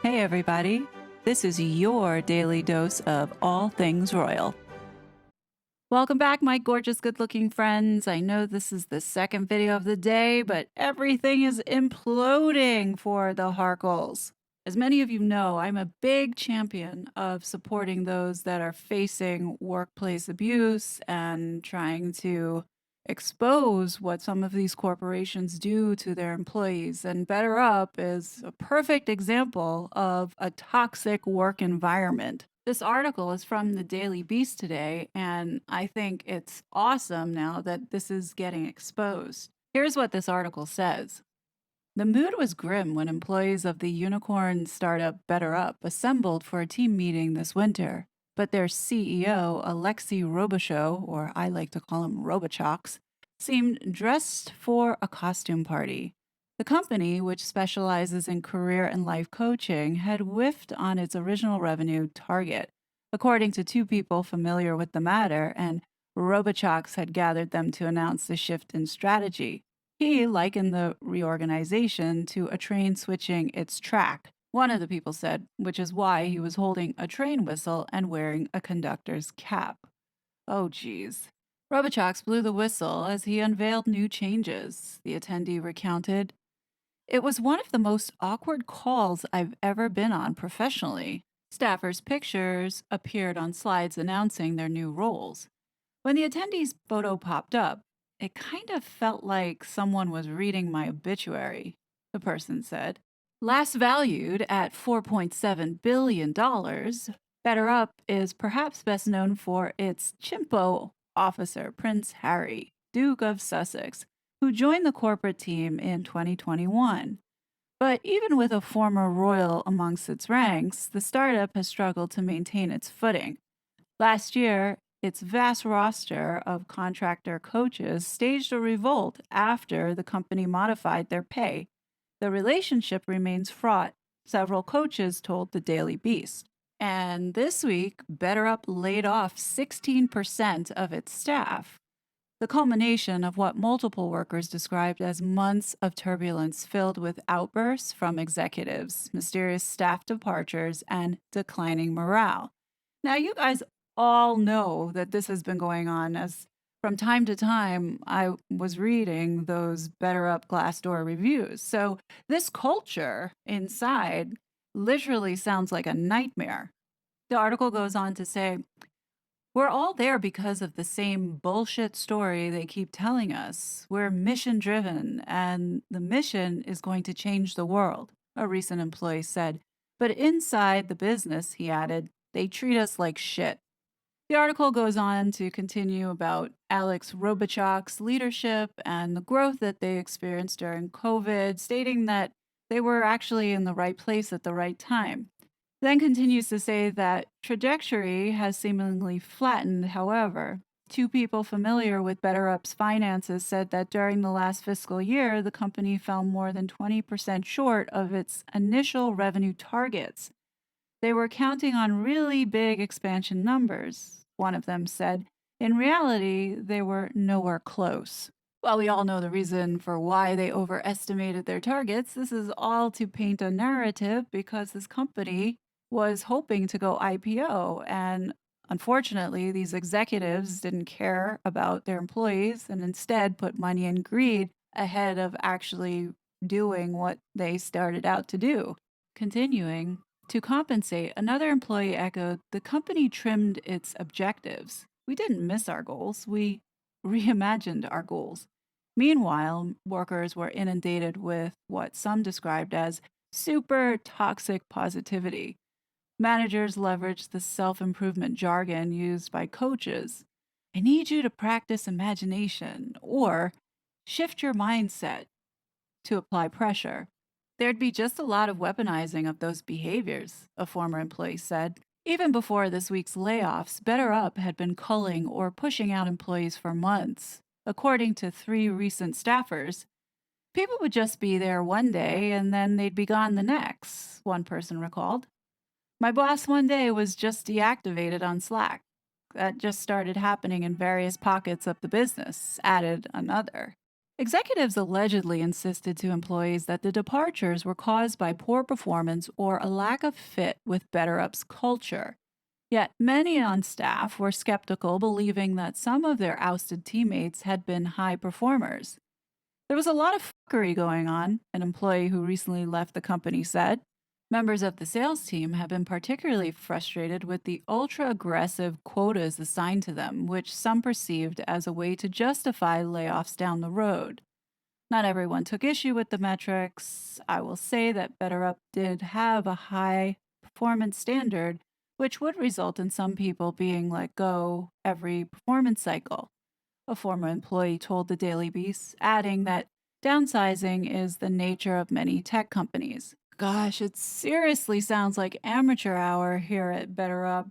Hey, everybody. This is your daily dose of all things royal. Welcome back, my gorgeous, good looking friends. I know this is the second video of the day, but everything is imploding for the Harkles. As many of you know, I'm a big champion of supporting those that are facing workplace abuse and trying to expose what some of these corporations do to their employees. And BetterUp is a perfect example of a toxic work environment. This article is from the Daily Beast today, and I think it's awesome now that this is getting exposed. Here's what this article says. The mood was grim when employees of the unicorn startup BetterUp assembled for a team meeting this winter. But their CEO, Alexei Robichaud, or I like to call him Robichox, seemed dressed for a costume party. The company, which specializes in career and life coaching, had whiffed on its original revenue target, according to two people familiar with the matter, and Robichox had gathered them to announce the shift in strategy. He likened the reorganization to a train switching its track, one of the people said, which is why he was holding a train whistle and wearing a conductor's cap. Oh, geez. Robichox blew the whistle as he unveiled new changes, the attendee recounted. It was one of the most awkward calls I've ever been on professionally. Staffers' pictures appeared on slides announcing their new roles. When the attendee's photo popped up, it kind of felt like someone was reading my obituary, the person said. Last valued at $4.7 billion, BetterUp is perhaps best known for its chimpo officer, Prince Harry, Duke of Sussex, who joined the corporate team in 2021. But even with a former royal amongst its ranks, the startup has struggled to maintain its footing. Last year, its vast roster of contractor coaches staged a revolt after the company modified their pay. The relationship remains fraught, several coaches told the Daily Beast. And this week, BetterUp laid off 16% of its staff, the culmination of what multiple workers described as months of turbulence filled with outbursts from executives, mysterious staff departures, and declining morale. Now, you guys all know that this has been going on as from time to time I was reading those BetterUp Glassdoor reviews. So, this culture inside literally sounds like a nightmare. The article goes on to say, we're all there because of the same bullshit story they keep telling us. We're mission driven, and the mission is going to change the world, a recent employee said. But inside the business, he added, they treat us like shit. The article goes on to continue about Alex Robichok's leadership and the growth that they experienced during COVID, stating that they were actually in the right place at the right time. Then continues to say that trajectory has seemingly flattened, however. Two people familiar with BetterUp's finances said that during the last fiscal year, the company fell more than 20% short of its initial revenue targets. They were counting on really big expansion numbers, one of them said. In reality, they were nowhere close. Well, we all know the reason for why they overestimated their targets. This is all to paint a narrative because this company was hoping to go IPO. And unfortunately, these executives didn't care about their employees and instead put money and greed ahead of actually doing what they started out to do. Continuing, to compensate, another employee echoed, the company trimmed its objectives. We didn't miss our goals, we reimagined our goals. Meanwhile, workers were inundated with what some described as super toxic positivity. Managers leveraged the self improvement jargon used by coaches. I need you to practice imagination or shift your mindset to apply pressure. There'd be just a lot of weaponizing of those behaviors, a former employee said. Even before this week's layoffs, BetterUp had been culling or pushing out employees for months. According to three recent staffers, people would just be there one day and then they'd be gone the next, one person recalled. My boss one day was just deactivated on Slack. That just started happening in various pockets of the business, added another. Executives allegedly insisted to employees that the departures were caused by poor performance or a lack of fit with BetterUp's culture. Yet many on staff were skeptical, believing that some of their ousted teammates had been high performers. There was a lot of fuckery going on, an employee who recently left the company said. Members of the sales team have been particularly frustrated with the ultra aggressive quotas assigned to them, which some perceived as a way to justify layoffs down the road. Not everyone took issue with the metrics. I will say that BetterUp did have a high performance standard, which would result in some people being let go every performance cycle, a former employee told the Daily Beast, adding that downsizing is the nature of many tech companies. Gosh, it seriously sounds like amateur hour here at BetterUp.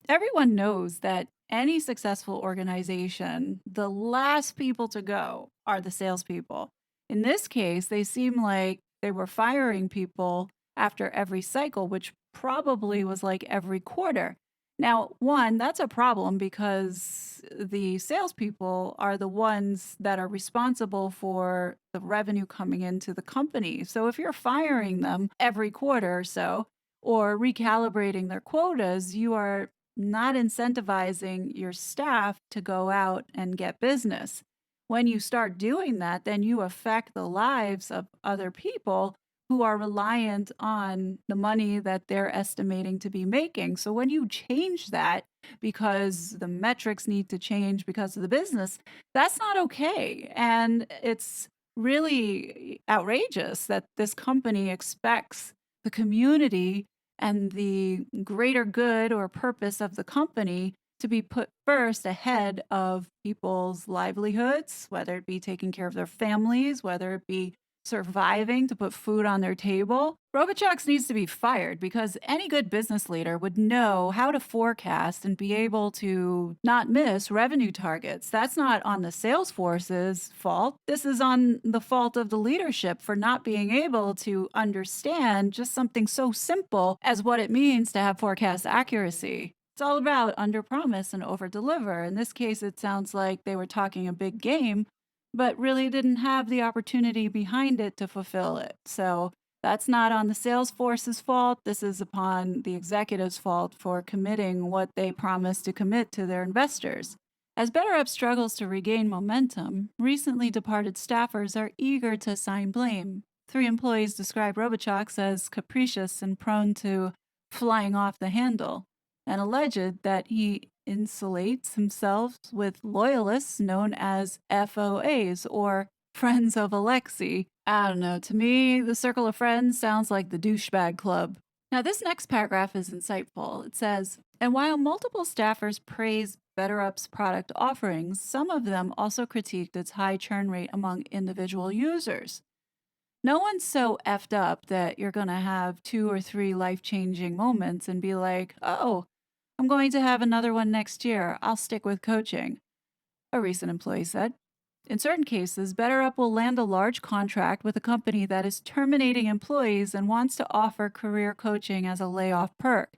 Everyone knows that any successful organization, the last people to go are the salespeople. In this case, they seem like they were firing people after every cycle, which probably was like every quarter. Now, one, that's a problem because the salespeople are the ones that are responsible for the revenue coming into the company. So if you're firing them every quarter or so, or recalibrating their quotas, you are not incentivizing your staff to go out and get business. When you start doing that, then you affect the lives of other people who are reliant on the money that they're estimating to be making. So when you change that because the metrics need to change because of the business, that's not okay. And it's really outrageous that this company expects the community and the greater good or purpose of the company to be put first ahead of people's livelihoods, whether it be taking care of their families, whether it be surviving to put food on their table. Robochucks needs to be fired because any good business leader would know how to forecast and be able to not miss revenue targets. That's not on the sales force's fault. This is on the fault of the leadership for not being able to understand just something so simple as what it means to have forecast accuracy. It's all about under promise and over deliver. In this case, it sounds like they were talking a big game, but really didn't have the opportunity behind it to fulfill it. So that's not on the sales force's fault. This is upon the executive's fault for committing what they promised to commit to their investors. As BetterUp struggles to regain momentum, recently departed staffers are eager to assign blame. 3 employees describe Robochox as capricious and prone to flying off the handle, and alleged that he insulates himself with loyalists known as FOAs, or Friends of Alexei. I don't know, to me, the circle of friends sounds like the douchebag club. Now, this next paragraph is insightful. It says, and while multiple staffers praised BetterUp's product offerings, some of them also critiqued its high churn rate among individual users. No one's so effed up that you're going to have 2 or 3 life changing moments and be like, oh, I'm going to have another one next year. I'll stick with coaching, a recent employee said. In certain cases, BetterUp will land a large contract with a company that is terminating employees and wants to offer career coaching as a layoff perk.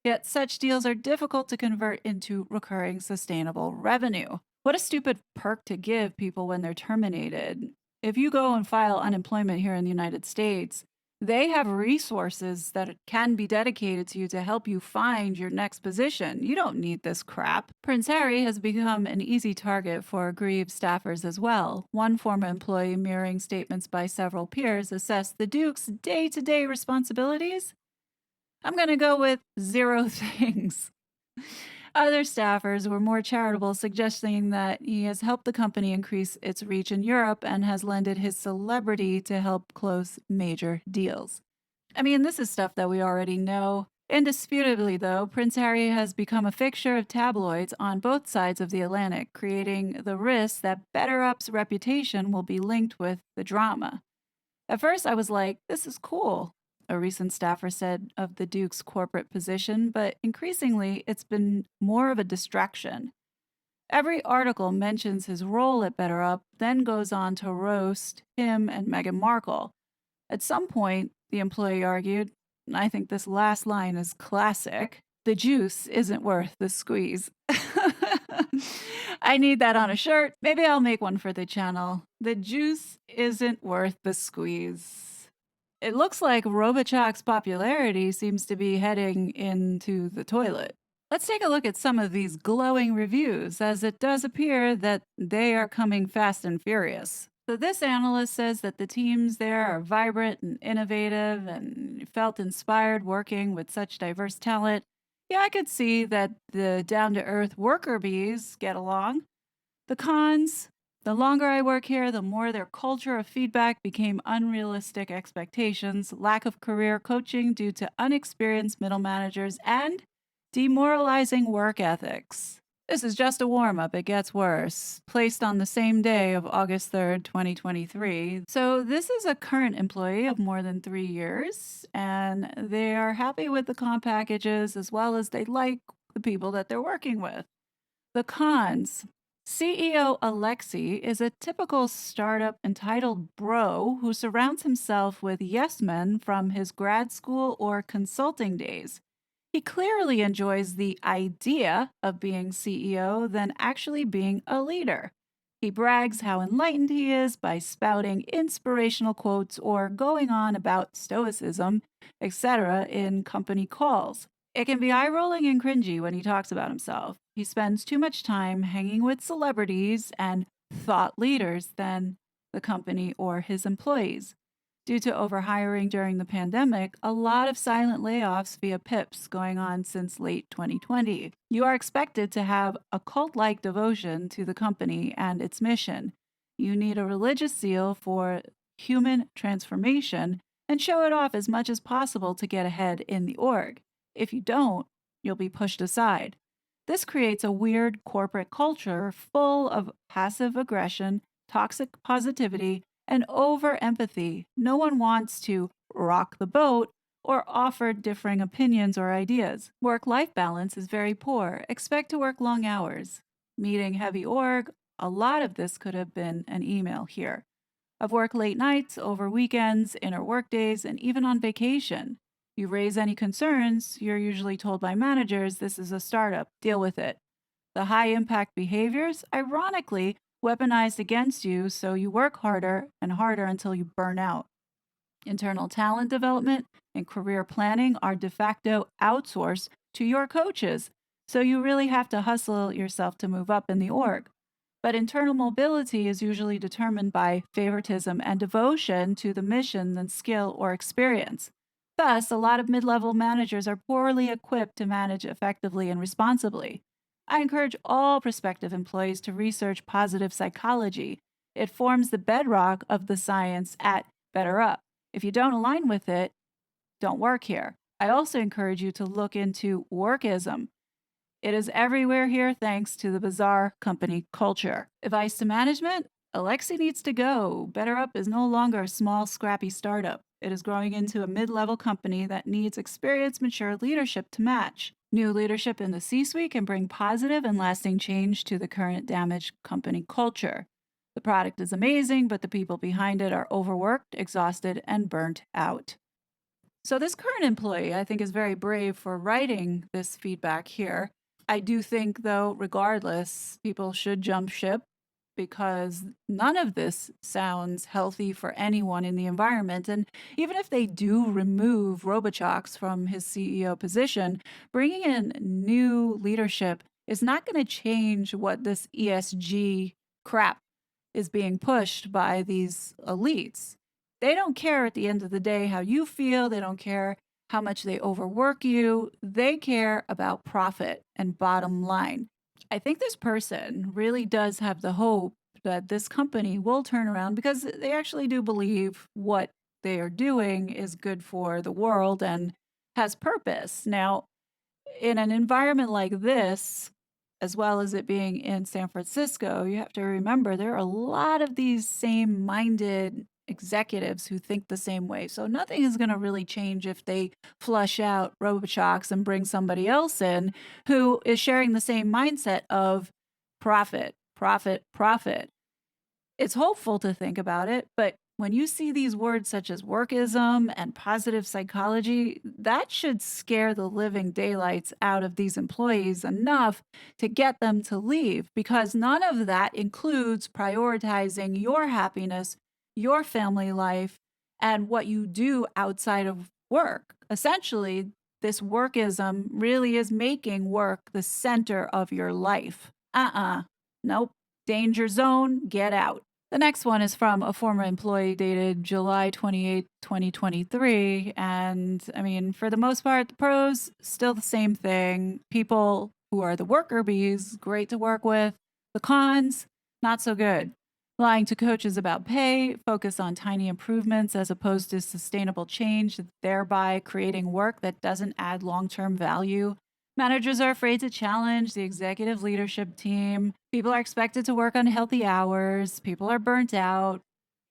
Yet such deals are difficult to convert into recurring sustainable revenue. What a stupid perk to give people when they're terminated. If you go and file unemployment here in the United States, they have resources that can be dedicated to you to help you find your next position. You don't need this crap. Prince Harry has become an easy target for aggrieved staffers as well. One former employee, mirroring statements by several peers, assessed the Duke's day-to-day responsibilities. I'm going to go with 0 things. Other staffers were more charitable, suggesting that he has helped the company increase its reach in Europe and has lended his celebrity to help close major deals. I mean, this is stuff that we already know. Indisputably, though, Prince Harry has become a fixture of tabloids on both sides of the Atlantic, creating the risk that BetterUp's reputation will be linked with the drama. At first, I was like, this is cool, a recent staffer said of the Duke's corporate position, but increasingly it's been more of a distraction. Every article mentions his role at BetterUp, then goes on to roast him and Meghan Markle. At some point, the employee argued, and I think this last line is classic, the juice isn't worth the squeeze. I need that on a shirt. Maybe I'll make one for the channel. The juice isn't worth the squeeze. It looks like Robochok's popularity seems to be heading into the toilet. Let's take a look at some of these glowing reviews, as it does appear that they are coming fast and furious. So, this analyst says that the teams there are vibrant and innovative and felt inspired working with such diverse talent. Yeah, I could see that the down to earth worker bees get along. The cons: the longer I work here, the more their culture of feedback became unrealistic expectations, lack of career coaching due to unexperienced middle managers, and demoralizing work ethics. This is just a warm up, it gets worse. Placed on the same day of August 3rd, 2023. So, this is a current employee of more than 3 years, and they are happy with the comp packages as well as they like the people that they're working with. The cons: CEO Alexei is a typical startup entitled bro who surrounds himself with yes men from his grad school or consulting days. He clearly enjoys the idea of being CEO than actually being a leader. He brags how enlightened he is by spouting inspirational quotes or going on about stoicism, etc., in company calls. It can be eye rolling and cringy when he talks about himself. He spends too much time hanging with celebrities and thought leaders than the company or his employees. Due to overhiring during the pandemic, a lot of silent layoffs via PIPs going on since late 2020. You are expected to have a cult like devotion to the company and its mission. You need a religious zeal for human transformation and show it off as much as possible to get ahead in the org. If you don't, you'll be pushed aside. This creates a weird corporate culture full of passive aggression, toxic positivity, and over empathy. No one wants to rock the boat or offer differing opinions or ideas. Work life balance is very poor. Expect to work long hours. Meeting heavy org, a lot of this could have been an email here. I've worked late nights, over weekends, inner work days, and even on vacation. You raise any concerns, you're usually told by managers this is a startup, deal with it. The high impact behaviors, ironically, weaponized against you so you work harder and harder until you burn out. Internal talent development and career planning are de facto outsourced to your coaches, so you really have to hustle yourself to move up in the org. But internal mobility is usually determined by favoritism and devotion to the mission than skill or experience. Thus, a lot of mid level managers are poorly equipped to manage effectively and responsibly. I encourage all prospective employees to research positive psychology. It forms the bedrock of the science at BetterUp. If you don't align with it, don't work here. I also encourage you to look into workism. It is everywhere here thanks to the bizarre company culture. Advice to management: Alexei needs to go. BetterUp is no longer a small, scrappy startup. It is growing into a mid level company that needs experienced, mature leadership to match. New leadership in the C suite can bring positive and lasting change to the current damaged company culture. The product is amazing, but the people behind it are overworked, exhausted, and burnt out. So, this current employee, I think, is very brave for writing this feedback here. I do think, though, regardless, people should jump ship because none of this sounds healthy for anyone in the environment. And even if they do remove Robochocks from his CEO position, bringing in new leadership is not going to change what this ESG crap is being pushed by these elites. They don't care at the end of the day how you feel. They don't care how much they overwork you. They care about profit and bottom line. I think this person really does have the hope that this company will turn around because they actually do believe what they are doing is good for the world and has purpose. Now, in an environment like this, as well as it being in San Francisco, you have to remember there are a lot of these same minded executives who think the same way. So nothing is going to really change if they flush out RoboShocks and bring somebody else in who is sharing the same mindset of profit, profit, profit. It's hopeful to think about it, but When you see these words such as workism and positive psychology, that should scare the living daylights out of these employees enough to get them to leave because none of that includes prioritizing your happiness, your family life, and what you do outside of work. Essentially, this workism really is making work the center of your life. Nope. Danger zone, get out. The next one is from a former employee dated July 28th, 2023. And I mean, for the most part, the pros, still the same thing. People who are the worker bees, great to work with. The cons, not so good. Lying to coaches about pay, focus on tiny improvements as opposed to sustainable change, thereby creating work that doesn't add long term value. Managers are afraid to challenge the executive leadership team. People are expected to work on healthy hours. People are burnt out.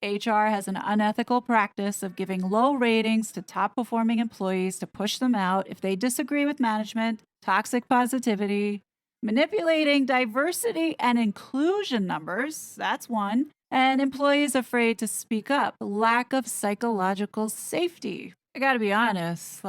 HR has an unethical practice of giving low ratings to top performing employees to push them out if they disagree with management, toxic positivity, manipulating diversity and inclusion numbers. That's one. And employees afraid to speak up, lack of psychological safety. I gotta be honest,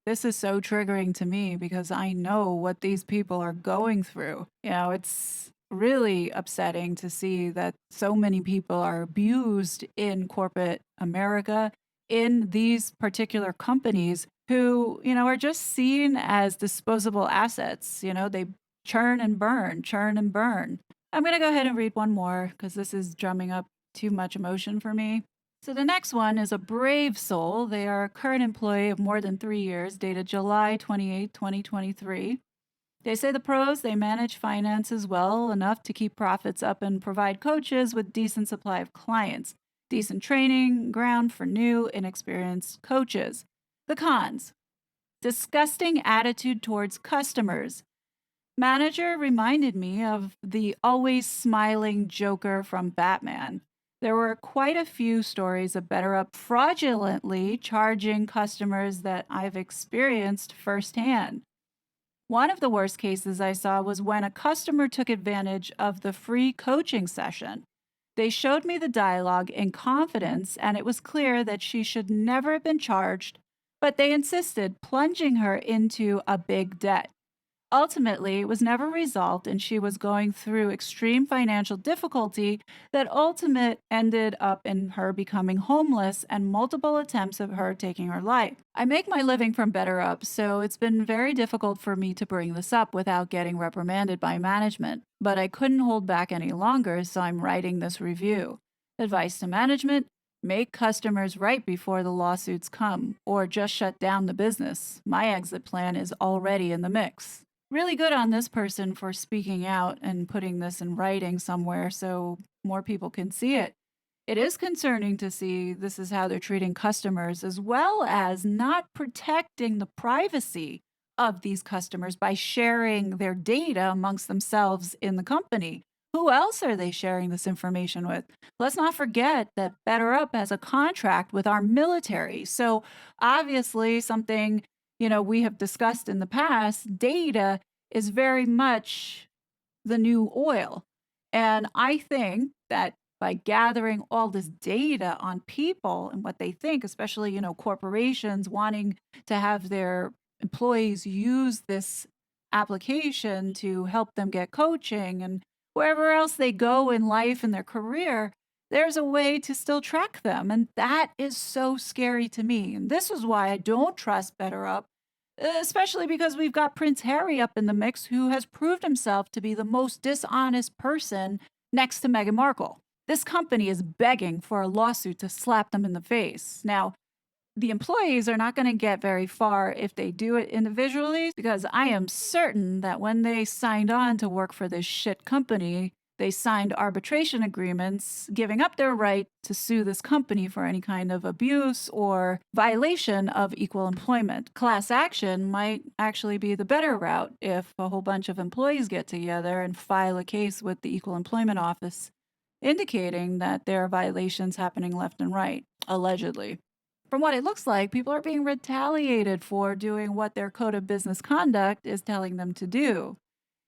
this is so triggering to me because I know what these people are going through. It's really upsetting to see that so many people are abused in corporate America, in these particular companies who, are just seen as disposable assets. They churn and burn, churn and burn. I'm going to go ahead and read one more because this is drumming up too much emotion for me. So the next one is a brave soul. They are a current employee of more than 3 years, dated July 28, 2023. They say the pros, they manage finances well enough to keep profits up and provide coaches with decent supply of clients, decent training ground for new, inexperienced coaches. The cons, disgusting attitude towards customers. Manager reminded me of the always smiling Joker from Batman. There were quite a few stories of BetterUp fraudulently charging customers that I've experienced firsthand. One of the worst cases I saw was when a customer took advantage of the free coaching session. They showed me the dialogue in confidence, and it was clear that she should never have been charged, but they insisted, plunging her into a big debt. Ultimately, it was never resolved, and she was going through extreme financial difficulty that ultimate ended up in her becoming homeless and multiple attempts of her taking her life. I make my living from BetterUp, so it's been very difficult for me to bring this up without getting reprimanded by management, but I couldn't hold back any longer, so I'm writing this review. Advice to management: make customers right before the lawsuits come, or just shut down the business. My exit plan is already in the mix. Really good on this person for speaking out and putting this in writing somewhere so more people can see it. It is concerning to see this is how they're treating customers, as well as not protecting the privacy of these customers by sharing their data amongst themselves in the company. Who else are they sharing this information with? Let's not forget that BetterUp has a contract with our military. So, obviously, something we have discussed in the past, data is very much the new oil. And I think that by gathering all this data on people and what they think, especially, corporations wanting to have their employees use this application to help them get coaching and wherever else they go in life and their career, there's a way to still track them. And that is so scary to me. And this is why I don't trust BetterUp, especially because we've got Prince Harry up in the mix, who has proved himself to be the most dishonest person next to Meghan Markle. This company is begging for a lawsuit to slap them in the face. Now, the employees are not going to get very far if they do it individually, because I am certain that when they signed on to work for this shit company, they signed arbitration agreements giving up their right to sue this company for any kind of abuse or violation of equal employment. Class action might actually be the better route if a whole bunch of employees get together and file a case with the Equal Employment Office, indicating that there are violations happening left and right, allegedly. From what it looks like, people are being retaliated for doing what their code of business conduct is telling them to do.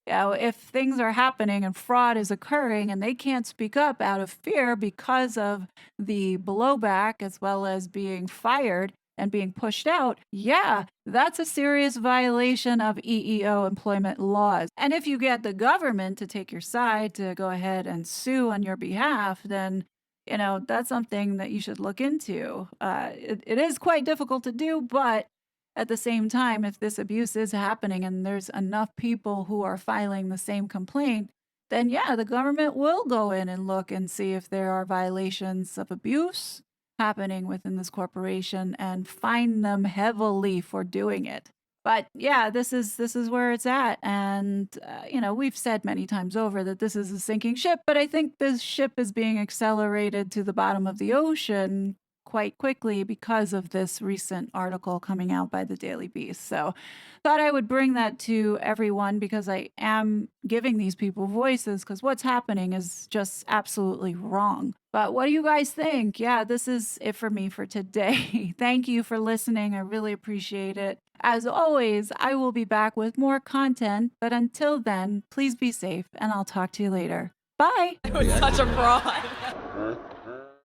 If things are happening and fraud is occurring and they can't speak up out of fear because of the blowback as well as being fired and being pushed out, yeah, that's a serious violation of EEO employment laws. And if you get the government to take your side to go ahead and sue on your behalf, then that's something that you should look into. It is quite difficult to do, but at the same time, if this abuse is happening and there's enough people who are filing the same complaint, then yeah, the government will go in and look and see if there are violations of abuse happening within this corporation and fine them heavily for doing it. But yeah, this is where it's at, and we've said many times over that this is a sinking ship. But I think this ship is being accelerated to the bottom of the ocean quite quickly because of this recent article coming out by the Daily Beast. So thought I would bring that to everyone because I am giving these people voices because what's happening is just absolutely wrong. But what do you guys think? Yeah, this is it for me for today. Thank you for listening. I really appreciate it. As always, I will be back with more content, but until then, please be safe and I'll talk to you later. Bye. It was such a fraud.